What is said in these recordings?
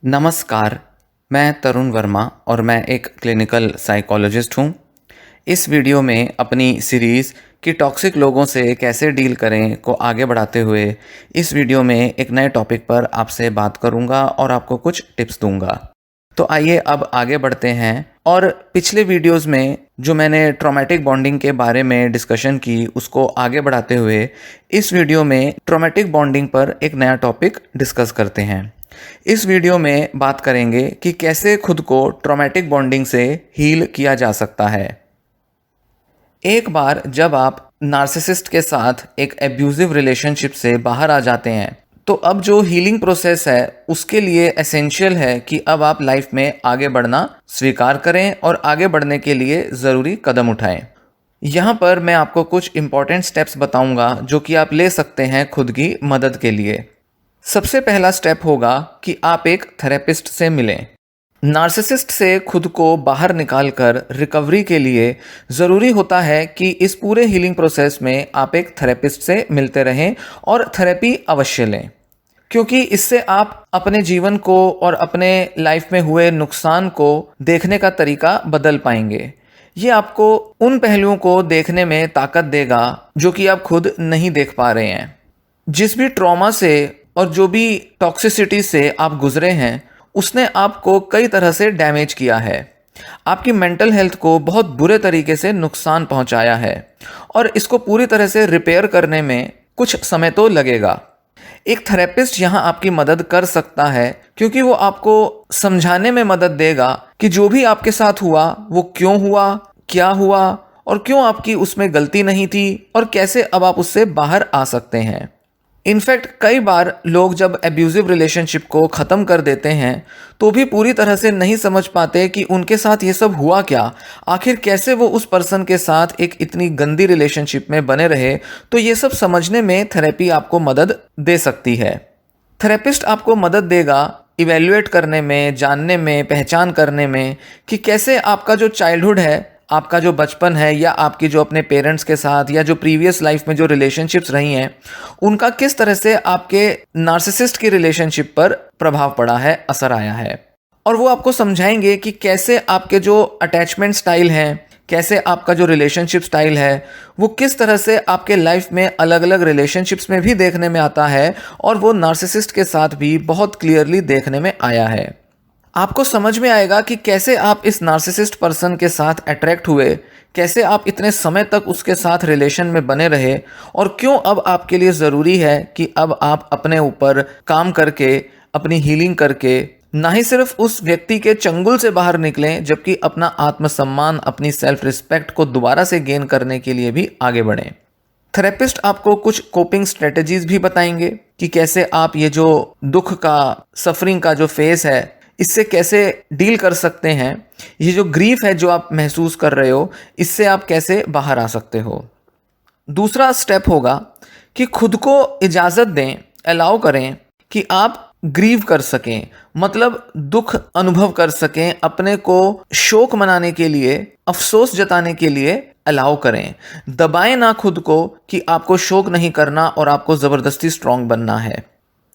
नमस्कार, मैं तरुण वर्मा और मैं एक क्लिनिकल साइकोलॉजिस्ट हूँ। इस वीडियो में अपनी सीरीज़ कि टॉक्सिक लोगों से कैसे डील करें को आगे बढ़ाते हुए इस वीडियो में एक नए टॉपिक पर आपसे बात करूँगा और आपको कुछ टिप्स दूँगा। तो आइए अब आगे बढ़ते हैं और पिछले वीडियोस में जो मैंने ट्रॉमेटिक बॉन्डिंग के बारे में डिस्कशन की उसको आगे बढ़ाते हुए इस वीडियो में ट्रॉमेटिक बॉन्डिंग पर एक नया टॉपिक डिस्कस करते हैं। इस वीडियो में बात करेंगे कि कैसे खुद को ट्रॉमेटिक बॉन्डिंग से हील किया जा सकता है। एक बार जब आप नार्सिसिस्ट के साथ एक एब्यूजिव रिलेशनशिप से बाहर आ जाते हैं तो अब जो हीलिंग प्रोसेस है उसके लिए एसेंशियल है कि अब आप लाइफ में आगे बढ़ना स्वीकार करें और आगे बढ़ने के लिए ज़रूरी कदम उठाएं। यहाँ पर मैं आपको कुछ इंपॉर्टेंट स्टेप्स बताऊंगा जो कि आप ले सकते हैं खुद की मदद के लिए। सबसे पहला स्टेप होगा कि आप एक थेरेपिस्ट से मिलें। नार्सिसिस्ट से खुद को बाहर निकालकर रिकवरी के लिए ज़रूरी होता है कि इस पूरे हीलिंग प्रोसेस में आप एक थेरेपिस्ट से मिलते रहें और थेरेपी अवश्य लें, क्योंकि इससे आप अपने जीवन को और अपने लाइफ में हुए नुकसान को देखने का तरीका बदल पाएंगे। ये आपको उन पहलुओं को देखने में ताकत देगा जो कि आप खुद नहीं देख पा रहे हैं। जिस भी ट्रॉमा से और जो भी टॉक्सिसिटी से आप गुजरे हैं उसने आपको कई तरह से डैमेज किया है, आपकी मेंटल हेल्थ को बहुत बुरे तरीके से नुकसान पहुंचाया है और इसको पूरी तरह से रिपेयर करने में कुछ समय तो लगेगा। एक थेरेपिस्ट यहाँ आपकी मदद कर सकता है क्योंकि वो आपको समझाने में मदद देगा कि जो भी आपके साथ हुआ वो क्यों हुआ, क्या हुआ और क्यों आपकी उसमें गलती नहीं थी और कैसे अब आप उससे बाहर आ सकते हैं। इनफैक्ट कई बार लोग जब एब्यूजिव रिलेशनशिप को ख़त्म कर देते हैं तो भी पूरी तरह से नहीं समझ पाते कि उनके साथ ये सब हुआ क्या, आखिर कैसे वो उस पर्सन के साथ एक इतनी गंदी रिलेशनशिप में बने रहे। तो ये सब समझने में थेरेपी आपको मदद दे सकती है। थेरेपिस्ट आपको मदद देगा इवेल्युएट करने में, जानने में, पहचान करने में कि कैसे आपका जो चाइल्डहुड है, आपका जो बचपन है या आपकी जो अपने पेरेंट्स के साथ या जो प्रीवियस लाइफ में जो रिलेशनशिप्स रही हैं उनका किस तरह से आपके नार्सिसिस्ट की रिलेशनशिप पर प्रभाव पड़ा है, असर आया है। और वो आपको समझाएंगे कि कैसे आपके जो अटैचमेंट स्टाइल हैं, कैसे आपका जो रिलेशनशिप स्टाइल है वो किस तरह से आपके लाइफ में अलग अलग रिलेशनशिप्स में भी देखने में आता है और वो नार्सिसिस्ट के साथ भी बहुत क्लियरली देखने में आया है। आपको समझ में आएगा कि कैसे आप इस नार्सिसिस्ट पर्सन के साथ अट्रैक्ट हुए, कैसे आप इतने समय तक उसके साथ रिलेशन में बने रहे और क्यों अब आपके लिए ज़रूरी है कि अब आप अपने ऊपर काम करके, अपनी हीलिंग करके ना ही सिर्फ उस व्यक्ति के चंगुल से बाहर निकलें जबकि अपना आत्मसम्मान, अपनी सेल्फ रिस्पेक्ट को दोबारा से गेन करने के लिए भी आगे बढ़ें। थेरेपिस्ट आपको कुछ कोपिंग स्ट्रेटजीज भी बताएंगे कि कैसे आप ये जो दुख का, सफरिंग का जो फेस है इससे कैसे डील कर सकते हैं। ये जो ग्रीफ है जो आप महसूस कर रहे हो इससे आप कैसे बाहर आ सकते हो। दूसरा स्टेप होगा कि खुद को इजाज़त दें, अलाउ करें कि आप ग्रीव कर सकें, मतलब दुख अनुभव कर सकें, अपने को शोक मनाने के लिए, अफसोस जताने के लिए अलाउ करें। दबाएं ना खुद को कि आपको शोक नहीं करना और आपको ज़बरदस्ती स्ट्रांग बनना है।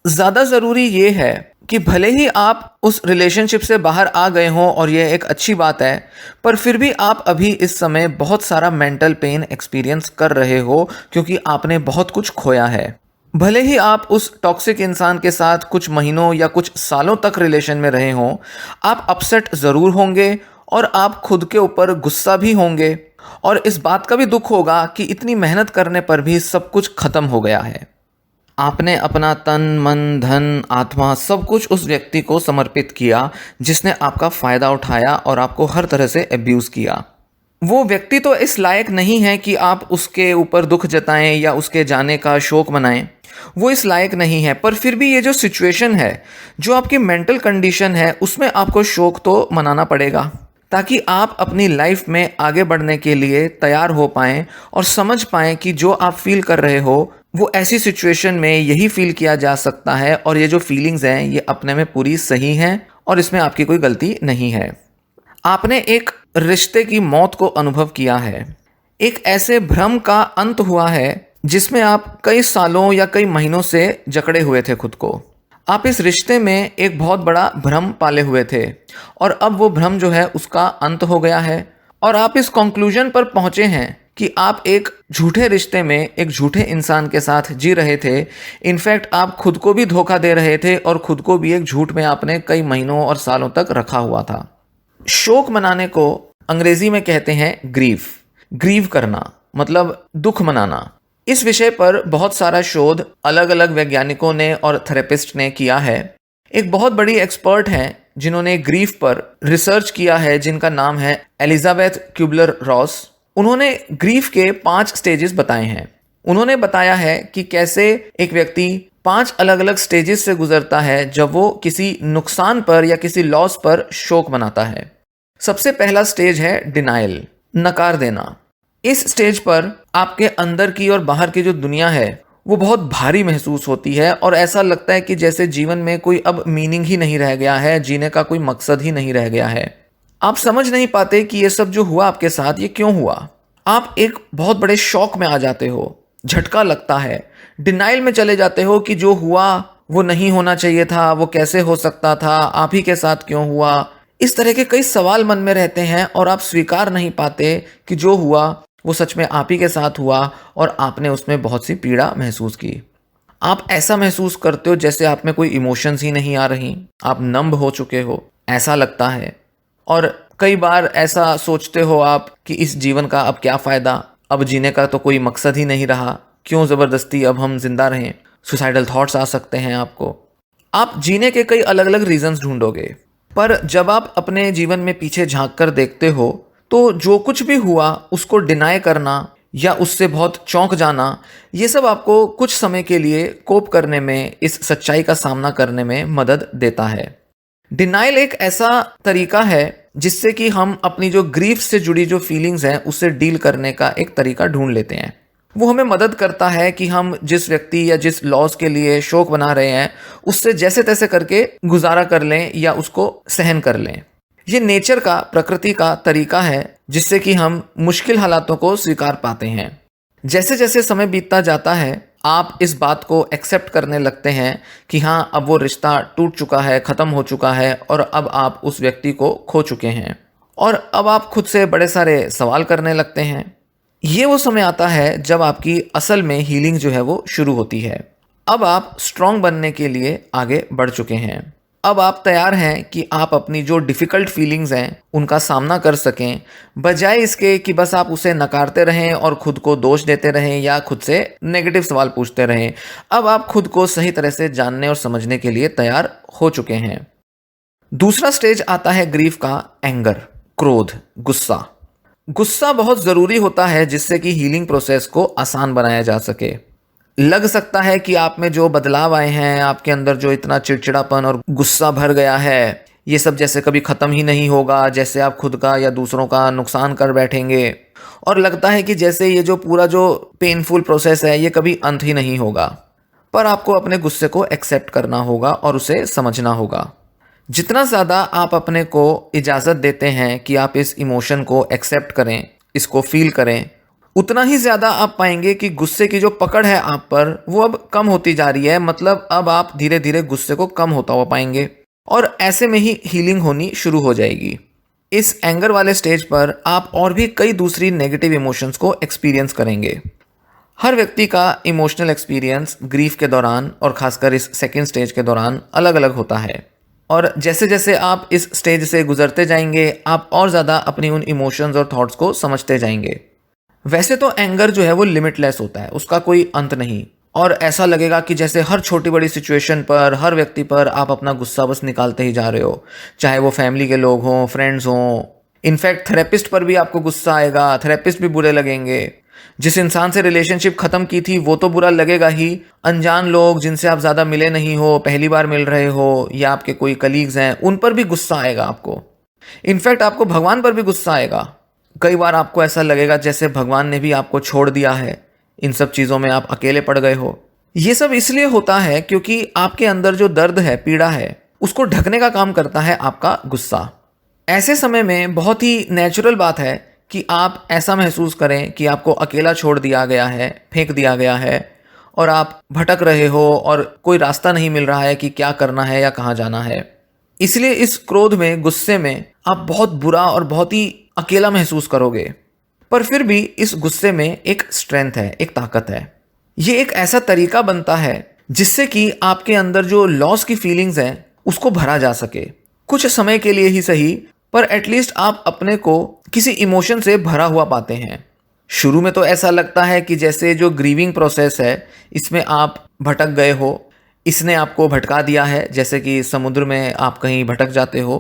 ज़्यादा ज़रूरी ये है कि भले ही आप उस रिलेशनशिप से बाहर आ गए हों और ये एक अच्छी बात है, पर फिर भी आप अभी इस समय बहुत सारा मेंटल पेन एक्सपीरियंस कर रहे हो क्योंकि आपने बहुत कुछ खोया है। भले ही आप उस टॉक्सिक इंसान के साथ कुछ महीनों या कुछ सालों तक रिलेशन में रहे हों, आप अपसेट ज़रूर होंगे और आप खुद के ऊपर गुस्सा भी होंगे और इस बात का भी दुख होगा कि इतनी मेहनत करने पर भी सब कुछ ख़त्म हो गया है। आपने अपना तन, मन, धन, आत्मा सब कुछ उस व्यक्ति को समर्पित किया जिसने आपका फ़ायदा उठाया और आपको हर तरह से एब्यूज़ किया। वो व्यक्ति तो इस लायक नहीं है कि आप उसके ऊपर दुख जताएं या उसके जाने का शोक मनाएं, वो इस लायक नहीं है। पर फिर भी ये जो सिचुएशन है, जो आपकी मेंटल कंडीशन है, उसमें आपको शोक तो मनाना पड़ेगा ताकि आप अपनी लाइफ में आगे बढ़ने के लिए तैयार हो पाएं और समझ पाएं कि जो आप फील कर रहे हो वो ऐसी सिचुएशन में यही फील किया जा सकता है और ये जो फीलिंग्स हैं ये अपने में पूरी सही हैं और इसमें आपकी कोई गलती नहीं है। आपने एक रिश्ते की मौत को अनुभव किया है, एक ऐसे भ्रम का अंत हुआ है जिसमें आप कई सालों या कई महीनों से जकड़े हुए थे खुद को। आप इस रिश्ते में एक बहुत बड़ा भ्रम पाले हुए थे और अब वो भ्रम जो है उसका अंत हो गया है और आप इस कंक्लूजन पर पहुंचे हैं कि आप एक झूठे रिश्ते में एक झूठे इंसान के साथ जी रहे थे। इनफैक्ट आप खुद को भी धोखा दे रहे थे और खुद को भी एक झूठ में आपने कई महीनों और सालों तक रखा हुआ था। शोक मनाने को अंग्रेजी में कहते हैं ग्रीफ। ग्रीव करना मतलब दुख मनाना। इस विषय पर बहुत सारा शोध अलग अलग वैज्ञानिकों ने और थेरेपिस्ट ने किया है। एक बहुत बड़ी एक्सपर्ट हैं जिन्होंने ग्रीफ पर रिसर्च किया है, जिनका नाम है एलिजाबेथ क्यूबलर रॉस। उन्होंने ग्रीफ के 5 स्टेजेस बताए हैं। उन्होंने बताया है कि कैसे एक व्यक्ति 5 अलग अलग स्टेजेस से गुजरता है जब वो किसी नुकसान पर या किसी लॉस पर शोक मनाता है। सबसे पहला स्टेज है डिनायल, नकार देना। इस स्टेज पर आपके अंदर की और बाहर की जो दुनिया है वो बहुत भारी महसूस होती है और ऐसा लगता है कि जैसे जीवन में कोई अब मीनिंग ही नहीं रह गया है, जीने का कोई मकसद ही नहीं रह गया है। आप समझ नहीं पाते कि ये सब जो हुआ आपके साथ ये क्यों हुआ। आप एक बहुत बड़े शॉक में आ जाते हो, झटका लगता है, डिनाइल में चले जाते हो कि जो हुआ वो नहीं होना चाहिए था, वो कैसे हो सकता था, आप ही के साथ क्यों हुआ। इस तरह के कई सवाल मन में रहते हैं और आप स्वीकार नहीं पाते कि जो हुआ वो सच में आप ही के साथ हुआ और आपने उसमें बहुत सी पीड़ा महसूस की। आप ऐसा महसूस करते हो जैसे आप में कोई इमोशंस ही नहीं आ रही, आप नंब हो चुके हो, ऐसा लगता है। और कई बार ऐसा सोचते हो आप कि इस जीवन का अब क्या फ़ायदा, अब जीने का तो कोई मकसद ही नहीं रहा, क्यों ज़बरदस्ती अब हम जिंदा रहें। सुसाइडल थॉट्स आ सकते हैं आपको। आप जीने के कई अलग अलग रीजंस ढूंढोगे, पर जब आप अपने जीवन में पीछे झांक कर देखते हो तो जो कुछ भी हुआ उसको डिनाई करना या उससे बहुत चौंक जाना, ये सब आपको कुछ समय के लिए कोप करने में, इस सच्चाई का सामना करने में मदद देता है। डिनाइल एक ऐसा तरीका है जिससे कि हम अपनी जो ग्रीफ से जुड़ी जो फीलिंग्स हैं उससे डील करने का एक तरीका ढूंढ लेते हैं। वो हमें मदद करता है कि हम जिस व्यक्ति या जिस लॉस के लिए शोक बना रहे हैं उससे जैसे तैसे करके गुजारा कर लें या उसको सहन कर लें। ये नेचर का, प्रकृति का तरीका है जिससे कि हम मुश्किल हालातों को स्वीकार पाते हैं। जैसे जैसे समय बीतता जाता है आप इस बात को एक्सेप्ट करने लगते हैं कि हाँ, अब वो रिश्ता टूट चुका है, ख़त्म हो चुका है और अब आप उस व्यक्ति को खो चुके हैं और अब आप खुद से बड़े सारे सवाल करने लगते हैं। ये वो समय आता है जब आपकी असल में हीलिंग जो है वो शुरू होती है। अब आप स्ट्रांग बनने के लिए आगे बढ़ चुके हैं। अब आप तैयार हैं कि आप अपनी जो डिफ़िकल्ट फीलिंग्स हैं उनका सामना कर सकें, बजाय इसके कि बस आप उसे नकारते रहें और खुद को दोष देते रहें या खुद से नेगेटिव सवाल पूछते रहें। अब आप खुद को सही तरह से जानने और समझने के लिए तैयार हो चुके हैं। दूसरा स्टेज आता है ग्रीफ का, एंगर, क्रोध, गुस्सा। गुस्सा बहुत ज़रूरी होता है जिससे कि हीलिंग प्रोसेस को आसान बनाया जा सके। लग सकता है कि आप में जो बदलाव आए हैं, आपके अंदर जो इतना चिड़चिड़ापन और गुस्सा भर गया है, ये सब जैसे कभी ख़त्म ही नहीं होगा, जैसे आप खुद का या दूसरों का नुकसान कर बैठेंगे और लगता है कि जैसे ये जो पूरा जो पेनफुल प्रोसेस है ये कभी अंत ही नहीं होगा। पर आपको अपने गुस्से को एक्सेप्ट करना होगा और उसे समझना होगा। जितना ज़्यादा आप अपने को इजाज़त देते हैं कि आप इस इमोशन को एक्सेप्ट करें, इसको फील करें, उतना ही ज़्यादा आप पाएंगे कि गुस्से की जो पकड़ है आप पर वो अब कम होती जा रही है। मतलब अब आप धीरे धीरे गुस्से को कम होता हुआ पाएंगे और ऐसे में ही हीलिंग होनी शुरू हो जाएगी। इस एंगर वाले स्टेज पर आप और भी कई दूसरी नेगेटिव इमोशंस को एक्सपीरियंस करेंगे। हर व्यक्ति का इमोशनल एक्सपीरियंस ग्रीफ के दौरान और ख़ासकर इस सेकेंड स्टेज के दौरान अलग अलग होता है और जैसे जैसे आप इस स्टेज से गुजरते जाएंगे आप और ज़्यादा अपनी उन इमोशंस और थॉट्स को समझते जाएंगे। वैसे तो एंगर जो है वो लिमिटलेस होता है, उसका कोई अंत नहीं, और ऐसा लगेगा कि जैसे हर छोटी बड़ी सिचुएशन पर, हर व्यक्ति पर आप अपना गुस्सा बस निकालते ही जा रहे हो, चाहे वो फैमिली के लोग हों, फ्रेंड्स हों। इनफैक्ट थेरेपिस्ट पर भी आपको गुस्सा आएगा, थेरेपिस्ट भी बुरे लगेंगे। जिस इंसान से रिलेशनशिप ख़त्म की थी वो तो बुरा लगेगा ही, अनजान लोग जिनसे आप ज़्यादा मिले नहीं हो, पहली बार मिल रहे हो, या आपके कोई कलीग्स हैं, उन पर भी गुस्सा आएगा आपको। इनफैक्ट आपको भगवान पर भी गुस्सा आएगा। कई बार आपको ऐसा लगेगा जैसे भगवान ने भी आपको छोड़ दिया है, इन सब चीज़ों में आप अकेले पड़ गए हो। ये सब इसलिए होता है क्योंकि आपके अंदर जो दर्द है, पीड़ा है, उसको ढकने का काम करता है आपका गुस्सा। ऐसे समय में बहुत ही नेचुरल बात है कि आप ऐसा महसूस करें कि आपको अकेला छोड़ दिया गया है, फेंक दिया गया है और आप भटक रहे हो और कोई रास्ता नहीं मिल रहा है कि क्या करना है या कहाँ जाना है। इसलिए इस क्रोध में, गुस्से में आप बहुत बुरा और बहुत ही अकेला महसूस करोगे। पर फिर भी इस गुस्से में एक स्ट्रेंथ है, एक ताकत है। ये एक ऐसा तरीका बनता है जिससे कि आपके अंदर जो लॉस की फीलिंग्स हैं उसको भरा जा सके, कुछ समय के लिए ही सही, पर एटलीस्ट आप अपने को किसी इमोशन से भरा हुआ पाते हैं। शुरू में तो ऐसा लगता है कि जैसे जो ग्रीविंग प्रोसेस है इसमें आप भटक गए हो, इसने आपको भटका दिया है। जैसे कि समुद्र में आप कहीं भटक जाते हो,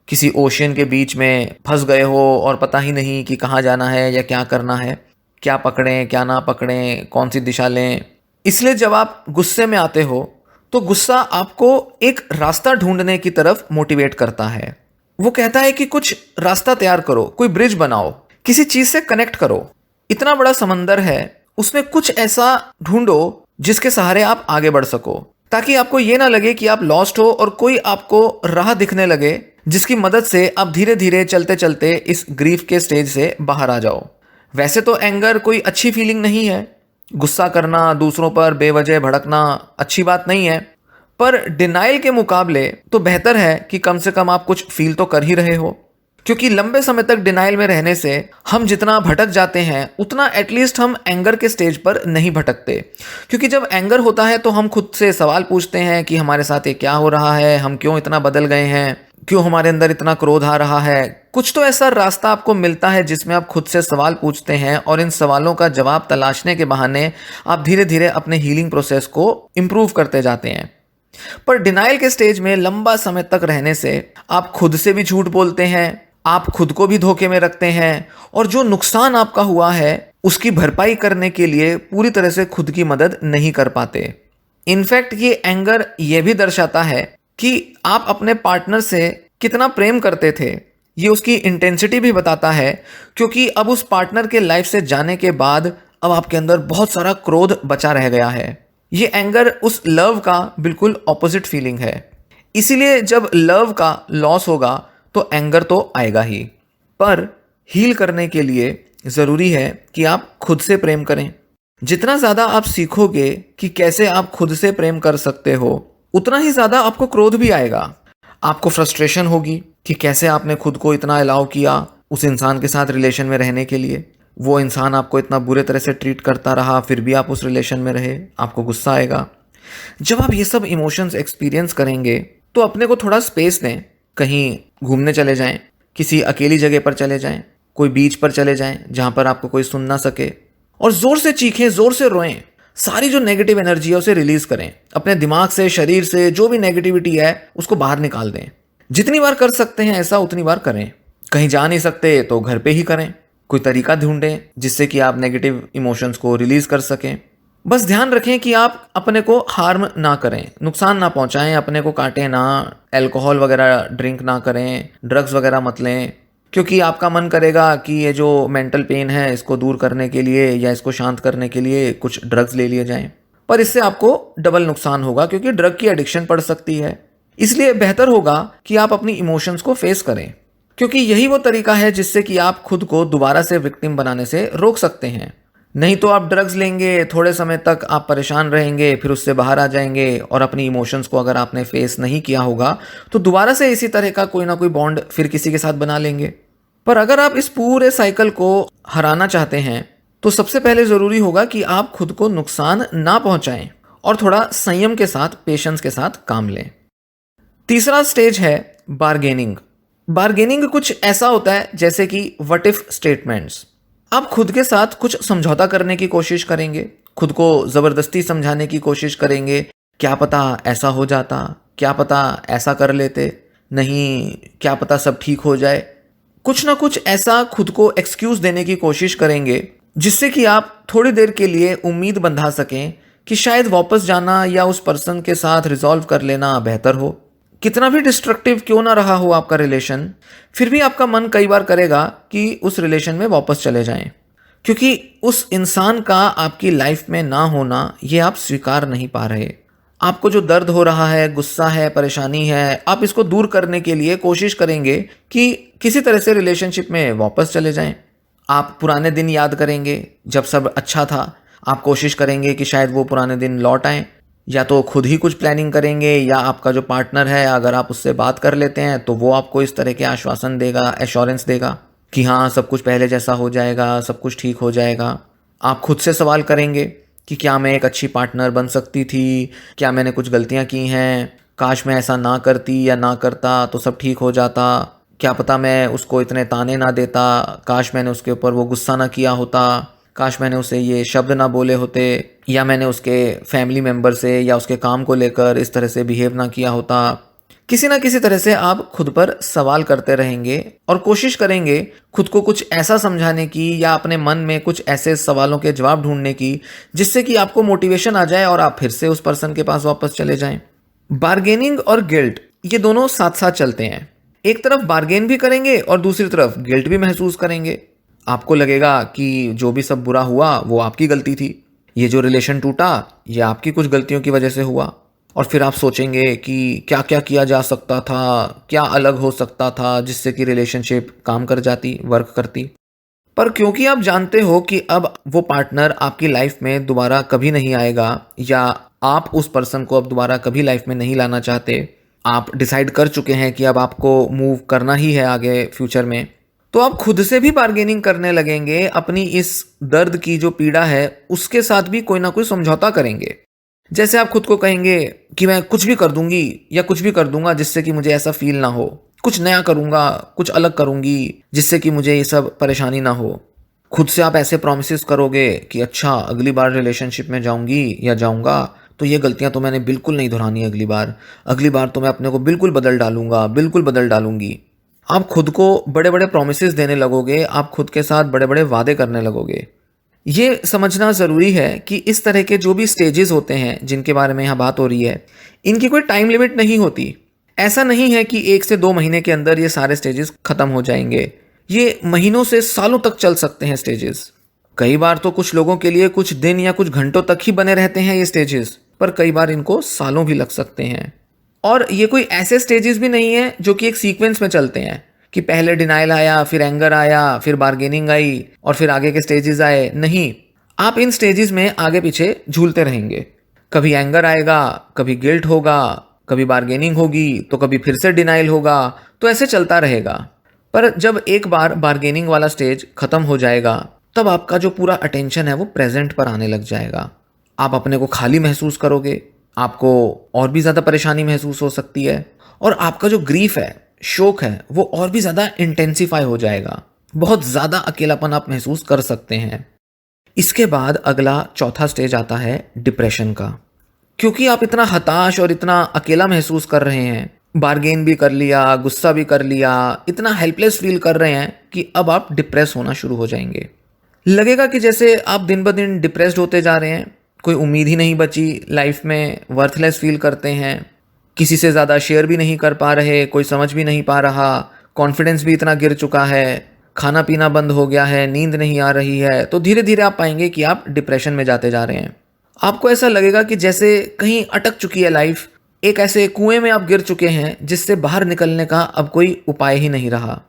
किसी ओशियन के बीच में फंस गए हो और पता ही नहीं कि कहाँ जाना है या क्या करना है, क्या पकड़ें क्या ना पकड़ें, कौन सी दिशा लें। इसलिए जब आप गुस्से में आते हो तो गुस्सा आपको एक रास्ता ढूंढने की तरफ मोटिवेट करता है। वो कहता है कि कुछ रास्ता तैयार करो, कोई ब्रिज बनाओ, किसी चीज से कनेक्ट करो। इतना बड़ा समंदर है, उसमें कुछ ऐसा ढूंढो जिसके सहारे आप आगे बढ़ सको, ताकि आपको ये ना लगे कि आप लॉस्ट हो और कोई आपको राह दिखने लगे जिसकी मदद से आप धीरे धीरे चलते चलते इस ग्रीफ के स्टेज से बाहर आ जाओ। वैसे तो एंगर कोई अच्छी फीलिंग नहीं है, गुस्सा करना, दूसरों पर बेवजह भड़कना अच्छी बात नहीं है, पर डिनाइल के मुकाबले तो बेहतर है कि कम से कम आप कुछ फील तो कर ही रहे हो। क्योंकि लंबे समय तक डिनाइल में रहने से हम जितना भटक जाते हैं उतना एटलीस्ट हम एंगर के स्टेज पर नहीं भटकते। क्योंकि जब एंगर होता है तो हम खुद से सवाल पूछते हैं कि हमारे साथ ये क्या हो रहा है, हम क्यों इतना बदल गए हैं, क्यों हमारे अंदर इतना क्रोध आ रहा है। कुछ तो ऐसा रास्ता आपको मिलता है जिसमें आप खुद से सवाल पूछते हैं और इन सवालों का जवाब तलाशने के बहाने आप धीरे धीरे अपने हीलिंग प्रोसेस को इम्प्रूव करते जाते हैं। पर डिनाइल के स्टेज में लंबा समय तक रहने से आप खुद से भी झूठ बोलते हैं, आप खुद को भी धोखे में रखते हैं और जो नुकसान आपका हुआ है उसकी भरपाई करने के लिए पूरी तरह से खुद की मदद नहीं कर पाते। इनफैक्ट ये एंगर ये भी दर्शाता है कि आप अपने पार्टनर से कितना प्रेम करते थे। ये उसकी इंटेंसिटी भी बताता है, क्योंकि अब उस पार्टनर के लाइफ से जाने के बाद अब आपके अंदर बहुत सारा क्रोध बचा रह गया है। ये एंगर उस लव का बिल्कुल ऑपोजिट फीलिंग है। इसीलिए जब लव का लॉस होगा तो एंगर तो आएगा ही। पर हील करने के लिए ज़रूरी है कि आप खुद से प्रेम करें। जितना ज़्यादा आप सीखोगे कि कैसे आप खुद से प्रेम कर सकते हो, उतना ही ज़्यादा आपको क्रोध भी आएगा। आपको फ्रस्ट्रेशन होगी कि कैसे आपने खुद को इतना अलाउ किया उस इंसान के साथ रिलेशन में रहने के लिए। वो इंसान आपको इतना बुरे तरह से ट्रीट करता रहा, फिर भी आप उस रिलेशन में रहे, आपको गुस्सा आएगा। जब आप ये सब इमोशंस एक्सपीरियंस करेंगे तो अपने को थोड़ा स्पेस दें, कहीं घूमने चले जाएं, किसी अकेली जगह पर चले जाएं, कोई बीच पर चले जाएं जहां पर आपको कोई सुन ना सके, और ज़ोर से चीखें, ज़ोर से रोएं। सारी जो नेगेटिव एनर्जी है उसे रिलीज़ करें। अपने दिमाग से, शरीर से जो भी नेगेटिविटी है उसको बाहर निकाल दें। जितनी बार कर सकते हैं ऐसा उतनी बार करें। कहीं जा नहीं सकते तो घर पे ही करें। कोई तरीका ढूंढें जिससे कि आप नेगेटिव इमोशंस को रिलीज़ कर सकें। बस ध्यान रखें कि आप अपने को हार्म ना करें, नुकसान ना पहुंचाएं, अपने को काटें ना, अल्कोहल वगैरह ड्रिंक ना करें, ड्रग्स वगैरह मत लें। क्योंकि आपका मन करेगा कि ये जो मेंटल पेन है इसको दूर करने के लिए या इसको शांत करने के लिए कुछ ड्रग्स ले लिए जाएं, पर इससे आपको डबल नुकसान होगा, क्योंकि ड्रग की एडिक्शन पड़ सकती है। इसलिए बेहतर होगा कि आप अपनी इमोशंस को फेस करें, क्योंकि यही वो तरीका है जिससे कि आप खुद को दोबारा से विक्टिम बनाने से रोक सकते हैं। नहीं तो आप ड्रग्स लेंगे, थोड़े समय तक आप परेशान रहेंगे, फिर उससे बाहर आ जाएंगे और अपनी इमोशंस को अगर आपने फेस नहीं किया होगा तो दोबारा से इसी तरह का कोई ना कोई बॉन्ड फिर किसी के साथ बना लेंगे। पर अगर आप इस पूरे साइकिल को हराना चाहते हैं तो सबसे पहले ज़रूरी होगा कि आप खुद को नुकसान ना पहुंचाएं और थोड़ा संयम के साथ, पेशेंस के साथ काम लें। तीसरा स्टेज है बार्गेनिंग। बार्गेनिंग कुछ ऐसा होता है जैसे कि व्हाट इफ स्टेटमेंट्स। आप खुद के साथ कुछ समझौता करने की कोशिश करेंगे, खुद को ज़बरदस्ती समझाने की कोशिश करेंगे। क्या पता ऐसा हो जाता, क्या पता ऐसा कर लेते, नहीं क्या पता सब ठीक हो जाए। कुछ ना कुछ ऐसा खुद को एक्सक्यूज़ देने की कोशिश करेंगे जिससे कि आप थोड़ी देर के लिए उम्मीद बंधा सकें कि शायद वापस जाना या उस पर्सन के साथ रिजॉल्व कर लेना बेहतर हो। कितना भी डिस्ट्रक्टिव क्यों ना रहा हो आपका रिलेशन, फिर भी आपका मन कई बार करेगा कि उस रिलेशन में वापस चले जाएं, क्योंकि उस इंसान का आपकी लाइफ में ना होना ये आप स्वीकार नहीं पा रहे। आपको जो दर्द हो रहा है, गुस्सा है, परेशानी है, आप इसको दूर करने के लिए कोशिश करेंगे कि किसी तरह से रिलेशनशिप में वापस चले जाएं। आप पुराने दिन याद करेंगे जब सब अच्छा था, आप कोशिश करेंगे कि शायद वो पुराने दिन लौट आएँ, या तो खुद ही कुछ प्लानिंग करेंगे, या आपका जो पार्टनर है अगर आप उससे बात कर लेते हैं तो वो आपको इस तरह के आश्वासन देगा, एश्योरेंस देगा कि हाँ सब कुछ पहले जैसा हो जाएगा, सब कुछ ठीक हो जाएगा। आप खुद से सवाल करेंगे कि क्या मैं एक अच्छी पार्टनर बन सकती थी, क्या मैंने कुछ गलतियाँ की हैं, काश मैं ऐसा ना करती या ना करता तो सब ठीक हो जाता, क्या पता मैं उसको इतने ताने ना देता, काश मैंने उसके ऊपर वो गुस्सा ना किया होता, काश मैंने उसे ये शब्द ना बोले होते, या मैंने उसके फैमिली मेम्बर से या उसके काम को लेकर इस तरह से बिहेव ना किया होता। किसी ना किसी तरह से आप खुद पर सवाल करते रहेंगे और कोशिश करेंगे खुद को कुछ ऐसा समझाने की या अपने मन में कुछ ऐसे सवालों के जवाब ढूंढने की जिससे कि आपको मोटिवेशन आ जाए और आप फिर से उस पर्सन के पास वापस चले जाएं। बार्गेनिंग और गिल्ट ये दोनों साथ साथ चलते हैं। एक तरफ बार्गेन भी करेंगे और दूसरी तरफ गिल्ट भी महसूस करेंगे। आपको लगेगा कि जो भी सब बुरा हुआ वो आपकी गलती थी, ये जो रिलेशन टूटा ये आपकी कुछ गलतियों की वजह से हुआ। और फिर आप सोचेंगे कि क्या क्या किया जा सकता था, क्या अलग हो सकता था जिससे कि रिलेशनशिप काम कर जाती, वर्क करती। पर क्योंकि आप जानते हो कि अब वो पार्टनर आपकी लाइफ में दोबारा कभी नहीं आएगा, या आप उस पर्सन को अब दोबारा कभी लाइफ में नहीं लाना चाहते, आप डिसाइड कर चुके हैं कि अब आपको मूव करना ही है आगे फ्यूचर में, तो आप खुद से भी बार्गेनिंग करने लगेंगे। अपनी इस दर्द की जो पीड़ा है उसके साथ भी कोई ना कोई समझौता करेंगे। जैसे आप खुद को कहेंगे कि मैं कुछ भी कर दूंगी या कुछ भी कर दूंगा जिससे कि मुझे ऐसा फील ना हो, कुछ नया करूंगा, कुछ अलग करूंगी जिससे कि मुझे ये सब परेशानी ना हो। खुद से आप ऐसे प्रॉमिसेस करोगे कि अच्छा अगली बार रिलेशनशिप में जाऊंगी या जाऊंगा तो ये गलतियां तो मैंने बिल्कुल नहीं दोहरानी, अगली बार तो मैं अपने को बिल्कुल बदल डालूंगा, बिल्कुल बदल डालूंगी। आप खुद को बड़े बड़े प्रोमिस देने लगोगे, आप खुद के साथ बड़े बड़े वादे करने लगोगे। ये समझना ज़रूरी है कि इस तरह के जो भी स्टेजेस होते हैं जिनके बारे में यहाँ बात हो रही है, इनकी कोई टाइम लिमिट नहीं होती। ऐसा नहीं है कि 1 से 2 महीने के अंदर ये सारे स्टेजेस ख़त्म हो जाएंगे। ये महीनों से सालों तक चल सकते हैं स्टेजेस। कई बार तो कुछ लोगों के लिए कुछ दिन या कुछ घंटों तक ही बने रहते हैं ये स्टेजेस, पर कई बार इनको सालों भी लग सकते हैं। और ये कोई ऐसे स्टेजेस भी नहीं है जो कि एक सीक्वेंस में चलते हैं कि पहले डिनाइल आया, फिर एंगर आया, फिर बार्गेनिंग आई और फिर आगे के स्टेजेस आए। नहीं, आप इन स्टेजेस में आगे पीछे झूलते रहेंगे। कभी एंगर आएगा, कभी गिल्ट होगा, कभी बार्गेनिंग होगी, तो कभी फिर से डिनाइल होगा, तो ऐसे चलता रहेगा। पर जब एक बार बार्गेनिंग वाला स्टेज खत्म हो जाएगा तब आपका जो पूरा अटेंशन है वो प्रेजेंट पर आने लग जाएगा। आप अपने को खाली महसूस करोगे, आपको और भी ज़्यादा परेशानी महसूस हो सकती है, और आपका जो ग्रीफ है, शोक है, वो और भी ज़्यादा इंटेंसिफाई हो जाएगा। बहुत ज़्यादा अकेलापन आप महसूस कर सकते हैं। इसके बाद अगला चौथा स्टेज आता है डिप्रेशन का। क्योंकि आप इतना हताश और इतना अकेला महसूस कर रहे हैं, बार्गेन भी कर लिया, गुस्सा भी कर लिया, इतना हेल्पलेस फील कर रहे हैं कि अब आप डिप्रेस होना शुरू हो जाएंगे। लगेगा कि जैसे आप दिन ब दिन डिप्रेस्ड होते जा रहे हैं, कोई उम्मीद ही नहीं बची लाइफ में, वर्थलेस फील करते हैं, किसी से ज़्यादा शेयर भी नहीं कर पा रहे, कोई समझ भी नहीं पा रहा, कॉन्फिडेंस भी इतना गिर चुका है, खाना पीना बंद हो गया है, नींद नहीं आ रही है। तो धीरे धीरे आप पाएंगे कि आप डिप्रेशन में जाते जा रहे हैं। आपको ऐसा लगेगा कि जैसे कहीं अटक चुकी है लाइफ, एक ऐसे कुएं में आप गिर चुके हैं जिससे बाहर निकलने का अब कोई उपाय ही नहीं रहा।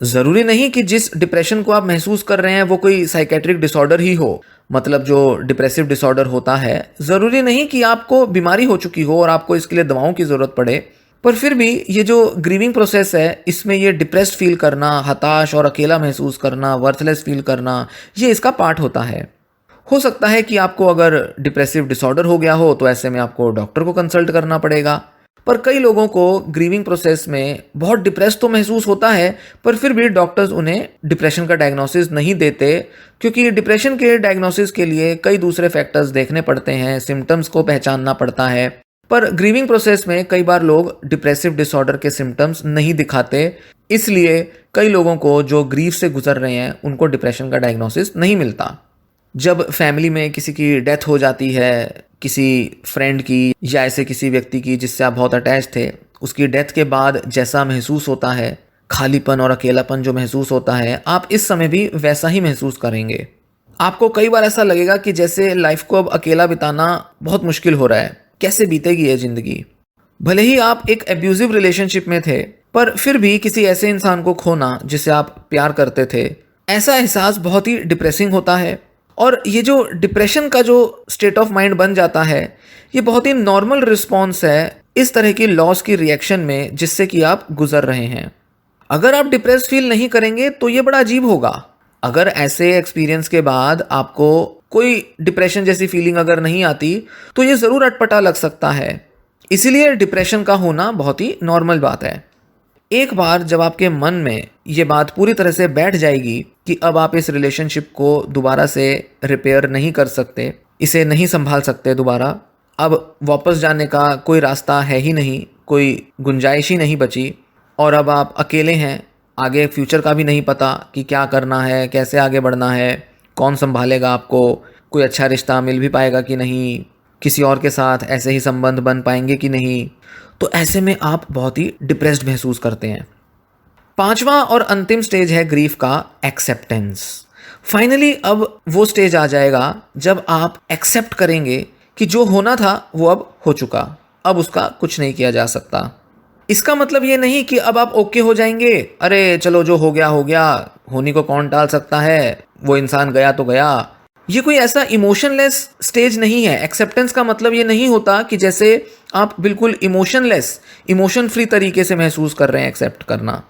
ज़रूरी नहीं कि जिस डिप्रेशन को आप महसूस कर रहे हैं वो कोई साइकेट्रिक डिसऑर्डर ही हो, मतलब जो डिप्रेसिव डिसऑर्डर होता है, ज़रूरी नहीं कि आपको बीमारी हो चुकी हो और आपको इसके लिए दवाओं की ज़रूरत पड़े। पर फिर भी ये जो ग्रीविंग प्रोसेस है, इसमें ये डिप्रेस्ड फील करना, हताश और अकेला महसूस करना, वर्थलेस फील करना, ये इसका पार्ट होता है। हो सकता है कि आपको अगर डिप्रेसिव डिसऑर्डर हो गया हो तो ऐसे में आपको डॉक्टर को कंसल्ट करना पड़ेगा। पर कई लोगों को ग्रीविंग प्रोसेस में बहुत डिप्रेस तो महसूस होता है, पर फिर भी डॉक्टर्स उन्हें डिप्रेशन का डायग्नोसिस नहीं देते, क्योंकि डिप्रेशन के डायग्नोसिस के लिए कई दूसरे फैक्टर्स देखने पड़ते हैं, सिम्टम्स को पहचानना पड़ता है। पर ग्रीविंग प्रोसेस में कई बार लोग डिप्रेसिव डिसऑर्डर के सिम्टम्स नहीं दिखाते, इसलिए कई लोगों को जो ग्रीफ से गुजर रहे हैं उनको डिप्रेशन का डायग्नोसिस नहीं मिलता। जब फैमिली में किसी की डेथ हो जाती है, किसी फ्रेंड की या ऐसे किसी व्यक्ति की जिससे आप बहुत अटैच थे, उसकी डेथ के बाद जैसा महसूस होता है, खालीपन और अकेलापन जो महसूस होता है, आप इस समय भी वैसा ही महसूस करेंगे। आपको कई बार ऐसा लगेगा कि जैसे लाइफ को अब अकेला बिताना बहुत मुश्किल हो रहा है, कैसे बीतेगी ये ज़िंदगी। भले ही आप एक एब्यूजिव रिलेशनशिप में थे, पर फिर भी किसी ऐसे इंसान को खोना जिसे आप प्यार करते थे, ऐसा एहसास बहुत ही डिप्रेसिंग होता है। और ये जो डिप्रेशन का जो स्टेट ऑफ माइंड बन जाता है, ये बहुत ही नॉर्मल रिस्पॉन्स है इस तरह की लॉस की रिएक्शन में जिससे कि आप गुजर रहे हैं। अगर आप डिप्रेस फील नहीं करेंगे तो ये बड़ा अजीब होगा। अगर ऐसे एक्सपीरियंस के बाद आपको कोई डिप्रेशन जैसी फीलिंग अगर नहीं आती तो ये ज़रूर अटपटा लग सकता है। इसीलिए डिप्रेशन का होना बहुत ही नॉर्मल बात है। एक बार जब आपके मन में ये बात पूरी तरह से बैठ जाएगी कि अब आप इस रिलेशनशिप को दोबारा से रिपेयर नहीं कर सकते, इसे नहीं संभाल सकते दोबारा, अब वापस जाने का कोई रास्ता है ही नहीं, कोई गुंजाइश ही नहीं बची, और अब आप अकेले हैं, आगे फ्यूचर का भी नहीं पता कि क्या करना है, कैसे आगे बढ़ना है, कौन संभालेगा आपको, कोई अच्छा रिश्ता मिल भी पाएगा कि नहीं, किसी और के साथ ऐसे ही संबंध बन पाएंगे कि नहीं। तो ऐसे में आप बहुत ही डिप्रेस्ड महसूस करते हैं। पांचवा और अंतिम स्टेज है ग्रीफ का एक्सेप्टेंस। फाइनली अब वो स्टेज आ जाएगा जब आप एक्सेप्ट करेंगे कि जो होना था वो अब हो चुका, अब उसका कुछ नहीं किया जा सकता। इसका मतलब ये नहीं कि अब आप ओके हो जाएंगे, अरे चलो जो हो गया, होने को कौन टाल सकता है, वो इंसान गया तो गया। ये कोई ऐसा इमोशनलेस स्टेज नहीं है। एक्सेप्टेंस का मतलब ये नहीं होता कि जैसे आप बिल्कुल इमोशनलेस, इमोशन फ्री तरीके से महसूस कर रहे हैं एक्सेप्ट करना।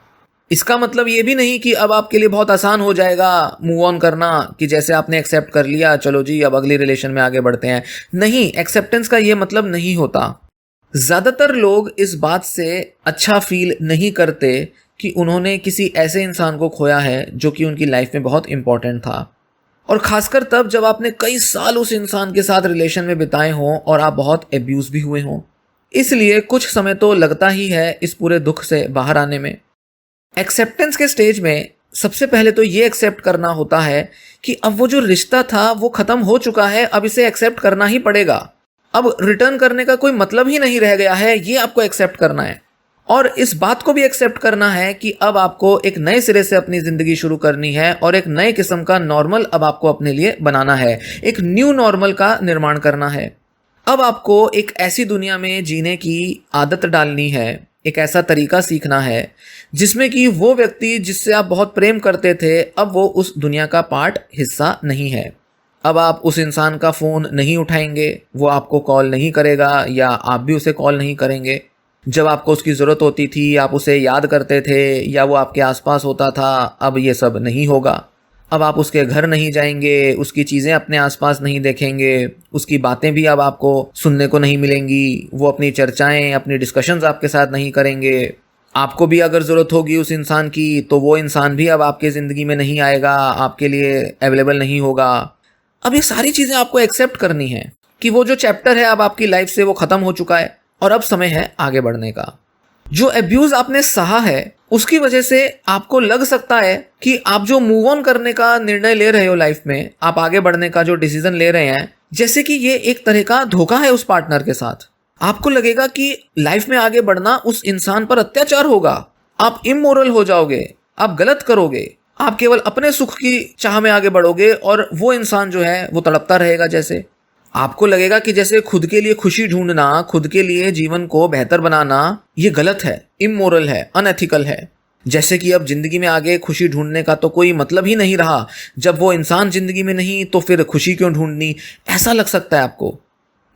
इसका मतलब ये भी नहीं कि अब आपके लिए बहुत आसान हो जाएगा मूव ऑन करना, कि जैसे आपने एक्सेप्ट कर लिया चलो जी अब अगली रिलेशन में आगे बढ़ते हैं। नहीं, एक्सेप्टेंस का ये मतलब नहीं होता। ज़्यादातर लोग इस बात से अच्छा फील नहीं करते कि उन्होंने किसी ऐसे इंसान को खोया है जो कि उनकी लाइफ में बहुत इंपॉर्टेंट था, और ख़ासकर तब जब आपने कई साल उस इंसान के साथ रिलेशन में बिताए हों और आप बहुत एब्यूज़ भी हुए हों। इसलिए कुछ समय तो लगता ही है इस पूरे दुख से बाहर आने में। एक्सेप्टेंस के स्टेज में सबसे पहले तो ये एक्सेप्ट करना होता है कि अब वो जो रिश्ता था वो ख़त्म हो चुका है, अब इसे एक्सेप्ट करना ही पड़ेगा। अब रिटर्न करने का कोई मतलब ही नहीं रह गया है, ये आपको एक्सेप्ट करना है। और इस बात को भी एक्सेप्ट करना है कि अब आपको एक नए सिरे से अपनी ज़िंदगी शुरू करनी है और एक नए किस्म का नॉर्मल अब आपको अपने लिए बनाना है, एक न्यू नॉर्मल का निर्माण करना है। अब आपको एक ऐसी दुनिया में जीने की आदत डालनी है, एक ऐसा तरीका सीखना है जिसमें कि वो व्यक्ति जिससे आप बहुत प्रेम करते थे अब वो उस दुनिया का पार्ट, हिस्सा नहीं है। अब आप उस इंसान का फ़ोन नहीं उठाएंगे, वो आपको कॉल नहीं करेगा या आप भी उसे कॉल नहीं करेंगे। जब आपको उसकी ज़रूरत होती थी आप उसे याद करते थे या वो आपके आसपास होता था, अब ये सब नहीं होगा। अब आप उसके घर नहीं जाएंगे, उसकी चीज़ें अपने आसपास नहीं देखेंगे, उसकी बातें भी अब आपको सुनने को नहीं मिलेंगी, वो अपनी चर्चाएं, अपनी डिस्कशंस आपके साथ नहीं करेंगे। आपको भी अगर ज़रूरत होगी उस इंसान की तो वो इंसान भी अब आपके ज़िंदगी में नहीं आएगा, आपके लिए अवेलेबल नहीं होगा। अब ये सारी चीज़ें आपको एक्सेप्ट करनी है कि वो जो चैप्टर है अब आपकी लाइफ से वो ख़त्म हो चुका है और अब समय है आगे बढ़ने का। जो अब्यूज़ आपने सहा है उसकी वजह से आपको लग सकता है कि आप जो मूव ऑन करने का निर्णय ले रहे हो लाइफ में, आप आगे बढ़ने का जो डिसीजन ले रहे हैं, जैसे कि ये एक तरह का धोखा है उस पार्टनर के साथ। आपको लगेगा कि लाइफ में आगे बढ़ना उस इंसान पर अत्याचार होगा, आप इमोरल हो जाओगे, आप गलत करोगे, आप केवल अपने सुख की चाह में आगे बढ़ोगे और वो इंसान जो है वो तड़पता रहेगा। जैसे आपको लगेगा कि जैसे खुद के लिए खुशी ढूंढना, खुद के लिए जीवन को बेहतर बनाना ये गलत है, इमोरल है, अनएथिकल है। जैसे कि अब जिंदगी में आगे खुशी ढूंढने का तो कोई मतलब ही नहीं रहा, जब वो इंसान जिंदगी में नहीं तो फिर खुशी क्यों ढूंढनी, ऐसा लग सकता है आपको।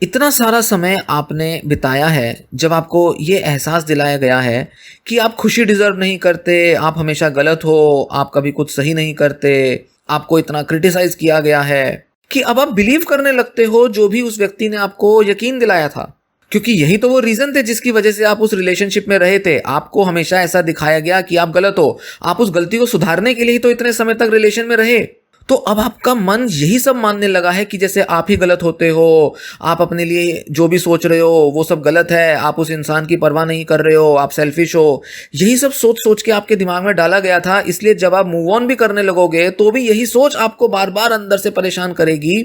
इतना सारा समय आपने बिताया है जब आपको ये एहसास दिलाया गया है कि आप खुशी डिजर्व नहीं करते, आप हमेशा गलत हो, आप कभी कुछ सही नहीं करते, आपको इतना क्रिटिसाइज किया गया है कि अब आप बिलीव करने लगते हो जो भी उस व्यक्ति ने आपको यकीन दिलाया था, क्योंकि यही तो वो रीज़न थे जिसकी वजह से आप उस रिलेशनशिप में रहे थे। आपको हमेशा ऐसा दिखाया गया कि आप गलत हो, आप उस गलती को सुधारने के लिए ही तो इतने समय तक रिलेशन में रहे। तो अब आपका मन यही सब मानने लगा है कि जैसे आप ही गलत होते हो, आप अपने लिए जो भी सोच रहे हो वो सब गलत है, आप उस इंसान की परवाह नहीं कर रहे हो, आप सेल्फिश हो। यही सब सोच सोच के आपके दिमाग में डाला गया था। इसलिए जब आप मूव ऑन भी करने लगोगे तो भी यही सोच आपको बार बार अंदर से परेशान करेगी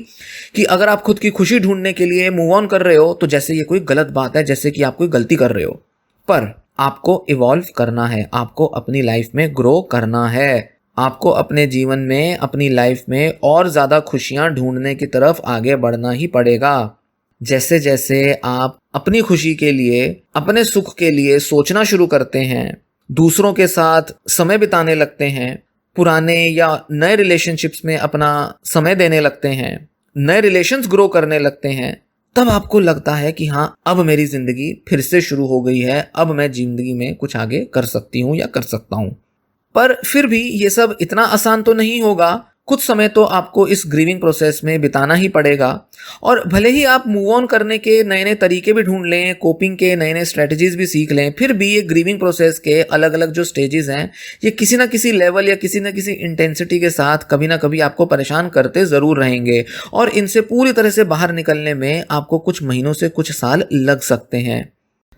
कि अगर आप खुद की खुशी ढूंढने के लिए मूव ऑन कर रहे हो तो जैसे ये कोई गलत बात है, जैसे कि आप कोई गलती कर रहे हो। पर आपको इवॉल्व करना है, आपको अपनी लाइफ में ग्रो करना है, आपको अपने जीवन में, अपनी लाइफ में और ज़्यादा खुशियाँ ढूंढने की तरफ आगे बढ़ना ही पड़ेगा। जैसे जैसे आप अपनी खुशी के लिए, अपने सुख के लिए सोचना शुरू करते हैं, दूसरों के साथ समय बिताने लगते हैं, पुराने या नए रिलेशनशिप्स में अपना समय देने लगते हैं, नए रिलेशंस ग्रो करने लगते हैं, तब आपको लगता है कि हाँ, अब मेरी ज़िंदगी फिर से शुरू हो गई है, अब मैं ज़िंदगी में कुछ आगे कर सकती हूँ या कर सकता हूँ। पर फिर भी ये सब इतना आसान तो नहीं होगा। कुछ समय तो आपको इस ग्रीविंग प्रोसेस में बिताना ही पड़ेगा। और भले ही आप मूव ऑन करने के नए नए तरीके भी ढूंढ लें, कोपिंग के नए नए स्ट्रेटजीज भी सीख लें, फिर भी ये ग्रीविंग प्रोसेस के अलग अलग जो स्टेजेस हैं, ये किसी ना किसी लेवल या किसी ना किसी इंटेंसिटी के साथ कभी ना कभी आपको परेशान करते ज़रूर रहेंगे। और इनसे पूरी तरह से बाहर निकलने में आपको कुछ महीनों से कुछ साल लग सकते हैं।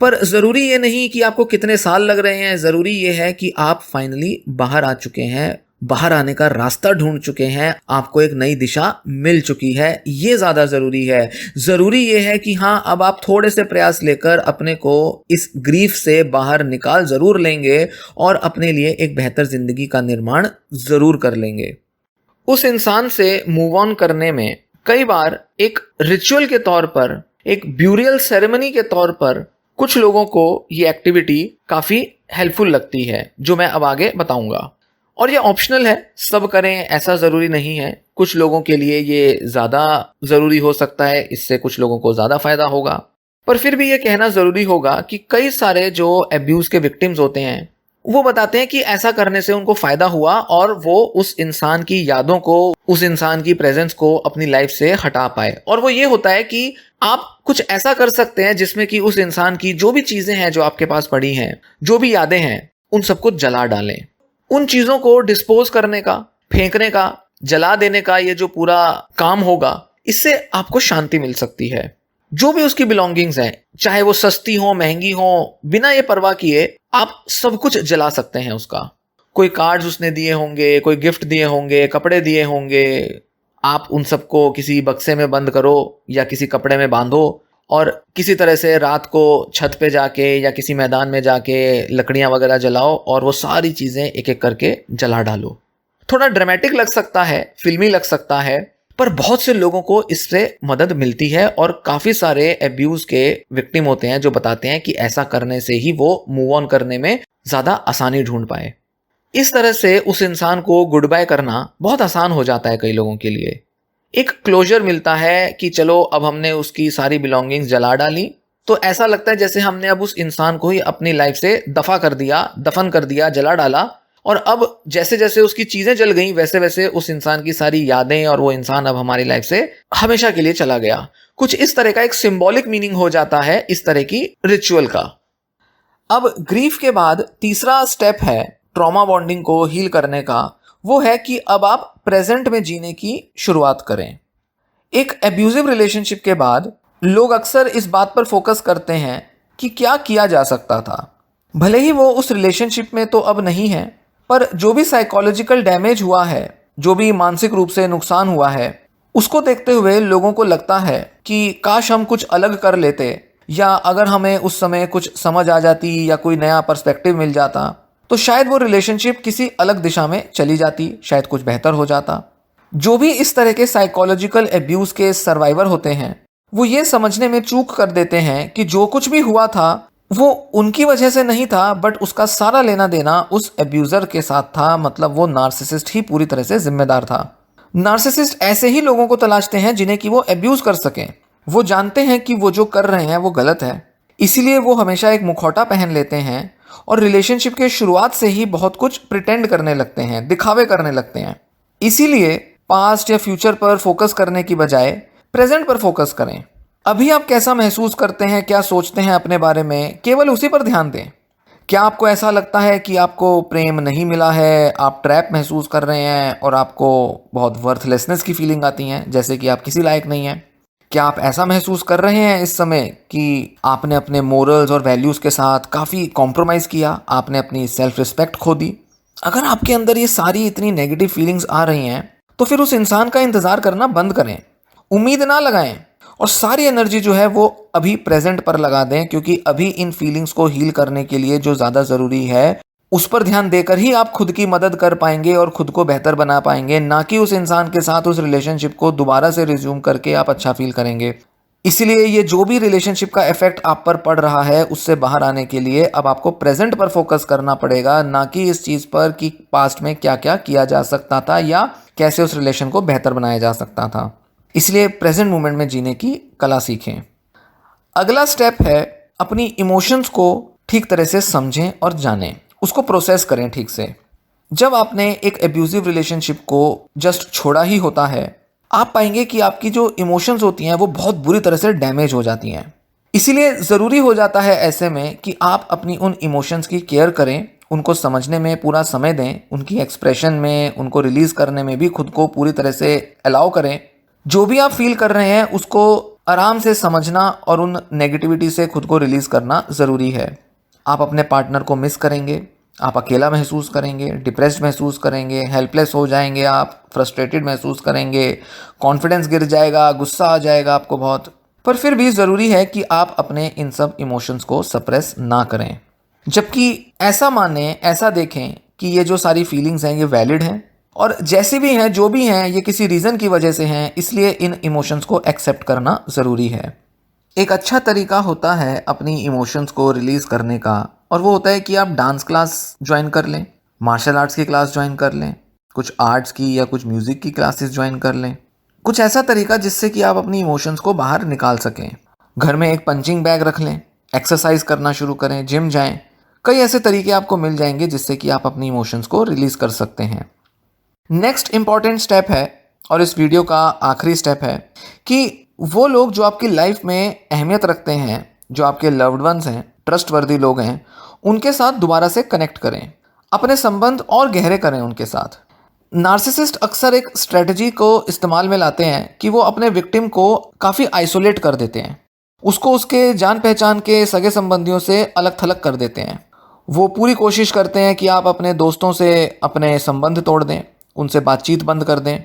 पर ज़रूरी ये नहीं कि आपको कितने साल लग रहे हैं, ज़रूरी ये है कि आप फाइनली बाहर आ चुके हैं, बाहर आने का रास्ता ढूंढ चुके हैं, आपको एक नई दिशा मिल चुकी है। ये ज़्यादा ज़रूरी है। ज़रूरी ये है कि हाँ, अब आप थोड़े से प्रयास लेकर अपने को इस ग्रीफ से बाहर निकाल ज़रूर लेंगे और अपने लिए एक बेहतर ज़िंदगी का निर्माण ज़रूर कर लेंगे। उस इंसान से मूव ऑन करने में कई बार एक रिचुअल के तौर पर, एक ब्यूरियल सेरेमनी के तौर पर कुछ लोगों को ये एक्टिविटी काफ़ी हेल्पफुल लगती है, जो मैं अब आगे बताऊंगा। और ये ऑप्शनल है, सब करें ऐसा ज़रूरी नहीं है। कुछ लोगों के लिए ये ज़्यादा ज़रूरी हो सकता है, इससे कुछ लोगों को ज़्यादा फ़ायदा होगा। पर फिर भी ये कहना ज़रूरी होगा कि कई सारे जो एब्यूज़ के विक्टिम्स होते हैं, वो बताते हैं कि ऐसा करने से उनको फ़ायदा हुआ और वो उस इंसान की यादों को, उस इंसान की प्रेजेंस को अपनी लाइफ से हटा पाए। और वो ये होता है कि आप कुछ ऐसा कर सकते हैं जिसमें कि उस इंसान की जो भी चीज़ें हैं जो आपके पास पड़ी हैं, जो भी यादें हैं, उन सबको जला डालें। उन चीज़ों को डिस्पोज करने का, फेंकने का, जला देने का ये जो पूरा काम होगा, इससे आपको शांति मिल सकती है। जो भी उसकी बिलोंगिंग्स हैं, चाहे वो सस्ती हो, महंगी हो, बिना ये परवाह किए आप सब कुछ जला सकते हैं उसका। कोई कार्ड्स उसने दिए होंगे, कोई गिफ्ट दिए होंगे, कपड़े दिए होंगे, आप उन सबको किसी बक्से में बंद करो या किसी कपड़े में बांधो और किसी तरह से रात को छत पे जाके या किसी मैदान में जाके लकड़ियाँ वगैरह जलाओ और वो सारी चीज़ें एक एक करके जला डालो। थोड़ा ड्रामेटिक लग सकता है, फिल्मी लग सकता है, पर बहुत से लोगों को इससे मदद मिलती है और काफ़ी सारे एब्यूज़ के विक्टिम होते हैं जो बताते हैं कि ऐसा करने से ही वो मूव ऑन करने में ज़्यादा आसानी ढूंढ पाए। इस तरह से उस इंसान को गुड बाय करना बहुत आसान हो जाता है कई लोगों के लिए। एक क्लोजर मिलता है कि चलो अब हमने उसकी सारी बिलोंगिंग्स जला डाली, तो ऐसा लगता है जैसे हमने अब उस इंसान को ही अपनी लाइफ से दफा कर दिया, दफन कर दिया, जला डाला। और अब जैसे जैसे उसकी चीज़ें जल गई, वैसे वैसे उस इंसान की सारी यादें और वो इंसान अब हमारी लाइफ से हमेशा के लिए चला गया। कुछ इस तरह का एक सिंबॉलिक मीनिंग हो जाता है इस तरह की रिचुअल का। अब ग्रीफ के बाद तीसरा स्टेप है ट्रॉमा बॉन्डिंग को हील करने का, वो है कि अब आप प्रेजेंट में जीने की शुरुआत करें। एक एब्यूजिव रिलेशनशिप के बाद लोग अक्सर इस बात पर फोकस करते हैं कि क्या किया जा सकता था। भले ही वो उस रिलेशनशिप में तो अब नहीं है, पर जो भी साइकोलॉजिकल डैमेज हुआ है, जो भी मानसिक रूप से नुकसान हुआ है, उसको देखते हुए लोगों को लगता है कि काश हम कुछ अलग कर लेते, या अगर हमें उस समय कुछ समझ आ जाती या कोई नया पर्सपेक्टिव मिल जाता तो शायद वो रिलेशनशिप किसी अलग दिशा में चली जाती, शायद कुछ बेहतर हो जाता। जो भी इस तरह के साइकोलॉजिकल एब्यूज़ के सर्वाइवर होते हैं, वो ये समझने में चूक कर देते हैं कि जो कुछ भी हुआ था वो उनकी वजह से नहीं था, बट उसका सारा लेना देना उस एब्यूज़र के साथ था। मतलब वो नार्सिसिस्ट ही पूरी तरह से जिम्मेदार था। नार्सिसिस्ट ऐसे ही लोगों को तलाशते हैं जिन्हें कि वो एब्यूज़ कर सकें। वो जानते हैं कि वो जो कर रहे हैं वो गलत है, इसीलिए वो हमेशा एक मुखौटा पहन लेते हैं और रिलेशनशिप के शुरुआत से ही बहुत कुछ प्रिटेंड करने लगते हैं, दिखावे करने लगते हैं। इसीलिए पास्ट या फ्यूचर पर फोकस करने की बजाय प्रेजेंट पर फोकस करें। अभी आप कैसा महसूस करते हैं, क्या सोचते हैं अपने बारे में, केवल उसी पर ध्यान दें। क्या आपको ऐसा लगता है कि आपको प्रेम नहीं मिला है, आप ट्रैप महसूस कर रहे हैं और आपको बहुत वर्थलेसनेस की फीलिंग आती हैं, जैसे कि आप किसी लायक नहीं हैं? क्या आप ऐसा महसूस कर रहे हैं इस समय कि आपने अपने मोरल्स और वैल्यूज़ के साथ काफ़ी कॉम्प्रोमाइज़ किया, आपने अपनी सेल्फ रिस्पेक्ट खो दी? अगर आपके अंदर ये सारी इतनी नेगेटिव फीलिंग्स आ रही हैं तो फिर उस इंसान का इंतज़ार करना बंद करें, उम्मीद ना लगाएं और सारी एनर्जी जो है वो अभी प्रेजेंट पर लगा दें, क्योंकि अभी इन फीलिंग्स को हील करने के लिए जो ज़्यादा ज़रूरी है उस पर ध्यान देकर ही आप खुद की मदद कर पाएंगे और खुद को बेहतर बना पाएंगे, ना कि उस इंसान के साथ उस रिलेशनशिप को दोबारा से रिज्यूम करके आप अच्छा फील करेंगे। इसीलिए ये जो भी रिलेशनशिप का इफेक्ट आप पर पड़ रहा है उससे बाहर आने के लिए अब आपको प्रेजेंट पर फोकस करना पड़ेगा, ना कि इस चीज़ पर कि पास्ट में क्या क्या किया जा सकता था या कैसे उस रिलेशन को बेहतर बनाया जा सकता था। इसलिए प्रेजेंट मोमेंट में जीने की कला सीखें। अगला स्टेप है अपनी इमोशंस को ठीक तरह से समझें और जानें, उसको प्रोसेस करें ठीक से। जब आपने एक एब्यूजिव रिलेशनशिप को जस्ट छोड़ा ही होता है, आप पाएंगे कि आपकी जो इमोशंस होती हैं वो बहुत बुरी तरह से डैमेज हो जाती हैं। इसीलिए ज़रूरी हो जाता है ऐसे में कि आप अपनी उन इमोशंस की केयर करें, उनको समझने में पूरा समय दें, उनकी एक्सप्रेशन में, उनको रिलीज़ करने में भी खुद को पूरी तरह से अलाउ करें। जो भी आप फील कर रहे हैं उसको आराम से समझना और उन नेगेटिविटी से खुद को रिलीज़ करना ज़रूरी है। आप अपने पार्टनर को मिस करेंगे, आप अकेला महसूस करेंगे, डिप्रेस्ड महसूस करेंगे, हेल्पलेस हो जाएंगे, आप फ्रस्ट्रेटेड महसूस करेंगे, कॉन्फिडेंस गिर जाएगा, गुस्सा आ जाएगा आपको बहुत। पर फिर भी ज़रूरी है कि आप अपने इन सब इमोशंस को सप्रेस ना करें, जबकि ऐसा मानें, ऐसा देखें कि ये जो सारी फीलिंग्स हैं ये वैलिड हैं और जैसे भी हैं, जो भी हैं, ये किसी रीज़न की वजह से हैं, इसलिए इन इमोशंस को एक्सेप्ट करना ज़रूरी है। एक अच्छा तरीका होता है अपनी इमोशंस को रिलीज़ करने का, और वो होता है कि आप डांस क्लास ज्वाइन कर लें, मार्शल आर्ट्स की क्लास ज्वाइन कर लें, कुछ आर्ट्स की या कुछ म्यूज़िक की क्लासेस ज्वाइन कर लें। कुछ ऐसा तरीका जिससे कि आप अपनी इमोशंस को बाहर निकाल सकें। घर में एक पंचिंग बैग रख लें, एक्सरसाइज करना शुरू करें, जिम जाएं। कई ऐसे तरीके आपको मिल जाएंगे जिससे कि आप अपनी इमोशंस को रिलीज़ कर सकते हैं। नेक्स्ट इम्पॉर्टेंट स्टेप है, और इस वीडियो का आखिरी स्टेप है, कि वो लोग जो आपकी लाइफ में अहमियत रखते हैं, जो आपके लव्ड वंस हैं, ट्रस्टवर्दी लोग हैं, उनके साथ दोबारा से कनेक्ट करें, अपने संबंध और गहरे करें उनके साथ। नार्सिसिस्ट अक्सर एक स्ट्रेटजी को इस्तेमाल में लाते हैं कि वो अपने विक्टिम को काफ़ी आइसोलेट कर देते हैं, उसको उसके जान पहचान के सगे संबंधियों से अलग थलग कर देते हैं। वो पूरी कोशिश करते हैं कि आप अपने दोस्तों से अपने संबंध तोड़ दें, उनसे बातचीत बंद कर दें।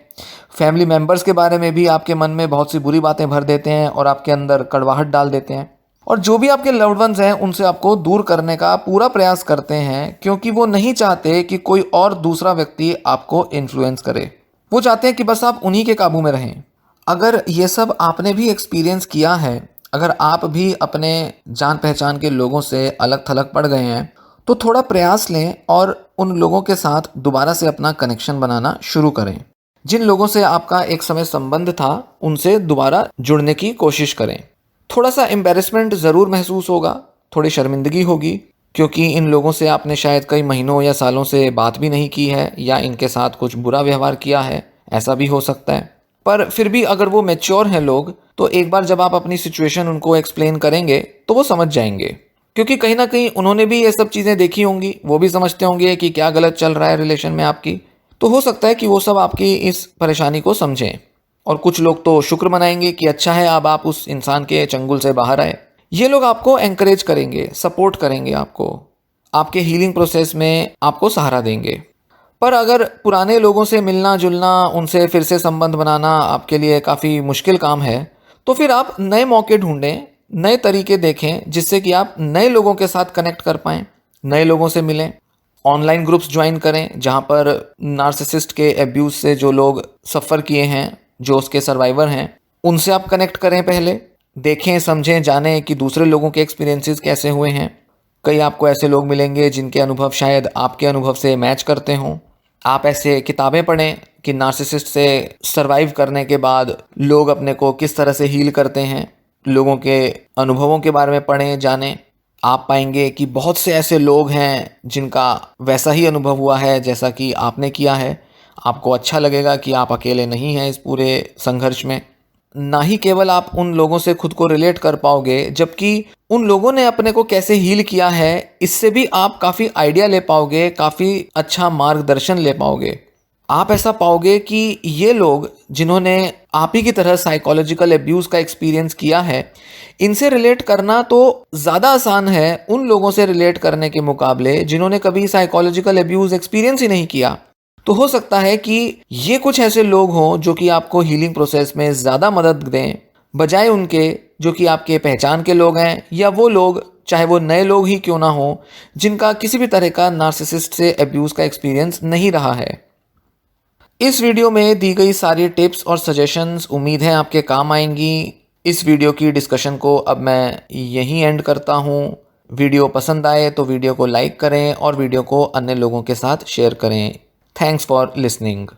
फैमिली मेम्बर्स के बारे में भी आपके मन में बहुत सी बुरी बातें भर देते हैं और आपके अंदर कड़वाहट डाल देते हैं। और जो भी आपके लव्ड वंस हैं उनसे आपको दूर करने का पूरा प्रयास करते हैं, क्योंकि वो नहीं चाहते कि कोई और दूसरा व्यक्ति आपको इन्फ्लुएंस करे। वो चाहते हैं कि बस आप उन्हीं के काबू में रहें। अगर ये सब आपने भी एक्सपीरियंस किया है, अगर आप भी अपने जान पहचान के लोगों से अलग थलग पड़ गए हैं, तो थोड़ा प्रयास लें और उन लोगों के साथ दोबारा से अपना कनेक्शन बनाना शुरू करें। जिन लोगों से आपका एक समय संबंध था उनसे दोबारा जुड़ने की कोशिश करें। थोड़ा सा एम्बैरेसमेंट ज़रूर महसूस होगा, थोड़ी शर्मिंदगी होगी, क्योंकि इन लोगों से आपने शायद कई महीनों या सालों से बात भी नहीं की है या इनके साथ कुछ बुरा व्यवहार किया है, ऐसा भी हो सकता है। पर फिर भी अगर वो मैच्योर हैं लोग, तो एक बार जब आप अपनी सिचुएशन उनको एक्सप्लेन करेंगे तो वो समझ जाएंगे, क्योंकि कहीं ना कहीं उन्होंने भी ये सब चीज़ें देखी होंगी, वो भी समझते होंगे कि क्या गलत चल रहा है रिलेशन में आपकी। तो हो सकता है कि वो सब आपकी इस परेशानी को समझें। और कुछ लोग तो शुक्र मनाएंगे कि अच्छा है अब आप उस इंसान के चंगुल से बाहर आए। ये लोग आपको एंकरेज करेंगे, सपोर्ट करेंगे, आपको आपके हीलिंग प्रोसेस में आपको सहारा देंगे। पर अगर पुराने लोगों से मिलना जुलना, उनसे फिर से संबंध बनाना आपके लिए काफ़ी मुश्किल काम है, तो फिर आप नए मौके ढूंढें, नए तरीके देखें जिससे कि आप नए लोगों के साथ कनेक्ट कर पाएँ, नए लोगों से मिलें। ऑनलाइन ग्रुप्स ज्वाइन करें जहाँ पर नार्सिसिस्ट के एब्यूज़ से जो लोग सफ़र किए हैं, जो उसके सर्वाइवर हैं, उनसे आप कनेक्ट करें। पहले देखें, समझें, जानें कि दूसरे लोगों के एक्सपीरियंसेस कैसे हुए हैं। कई आपको ऐसे लोग मिलेंगे जिनके अनुभव शायद आपके अनुभव से मैच करते हों। आप ऐसे किताबें पढ़ें कि नार्सिसिस्ट से सर्वाइव करने के बाद लोग अपने को किस तरह से हील करते हैं। लोगों के अनुभवों के बारे में पढ़ें, जानें। आप पाएंगे कि बहुत से ऐसे लोग हैं जिनका वैसा ही अनुभव हुआ है जैसा कि आपने किया है। आपको अच्छा लगेगा कि आप अकेले नहीं हैं इस पूरे संघर्ष में। ना ही केवल आप उन लोगों से खुद को रिलेट कर पाओगे, जबकि उन लोगों ने अपने को कैसे हील किया है, इससे भी आप काफ़ी आइडिया ले पाओगे, काफ़ी अच्छा मार्गदर्शन ले पाओगे। आप ऐसा पाओगे कि ये लोग जिन्होंने आप ही की तरह साइकोलॉजिकल एब्यूज़ का एक्सपीरियंस किया है, इनसे रिलेट करना तो ज़्यादा आसान है उन लोगों से रिलेट करने के मुकाबले जिन्होंने कभी साइकोलॉजिकल एब्यूज़ एक्सपीरियंस ही नहीं किया। तो हो सकता है कि ये कुछ ऐसे लोग हों जो कि आपको हीलिंग प्रोसेस में ज़्यादा मदद दें, बजाय उनके जो कि आपके पहचान के लोग हैं, या वो लोग, चाहे वो नए लोग ही क्यों ना हों, जिनका किसी भी तरह का नार्सिसिस्ट से एब्यूज़ का एक्सपीरियंस नहीं रहा है। इस वीडियो में दी गई सारी टिप्स और सजेशंस उम्मीद है आपके काम आएंगी। इस वीडियो की डिस्कशन को अब मैं यहीं एंड करता हूँ। वीडियो पसंद आए तो वीडियो को लाइक करें और वीडियो को अन्य लोगों के साथ शेयर करें। Thanks for listening.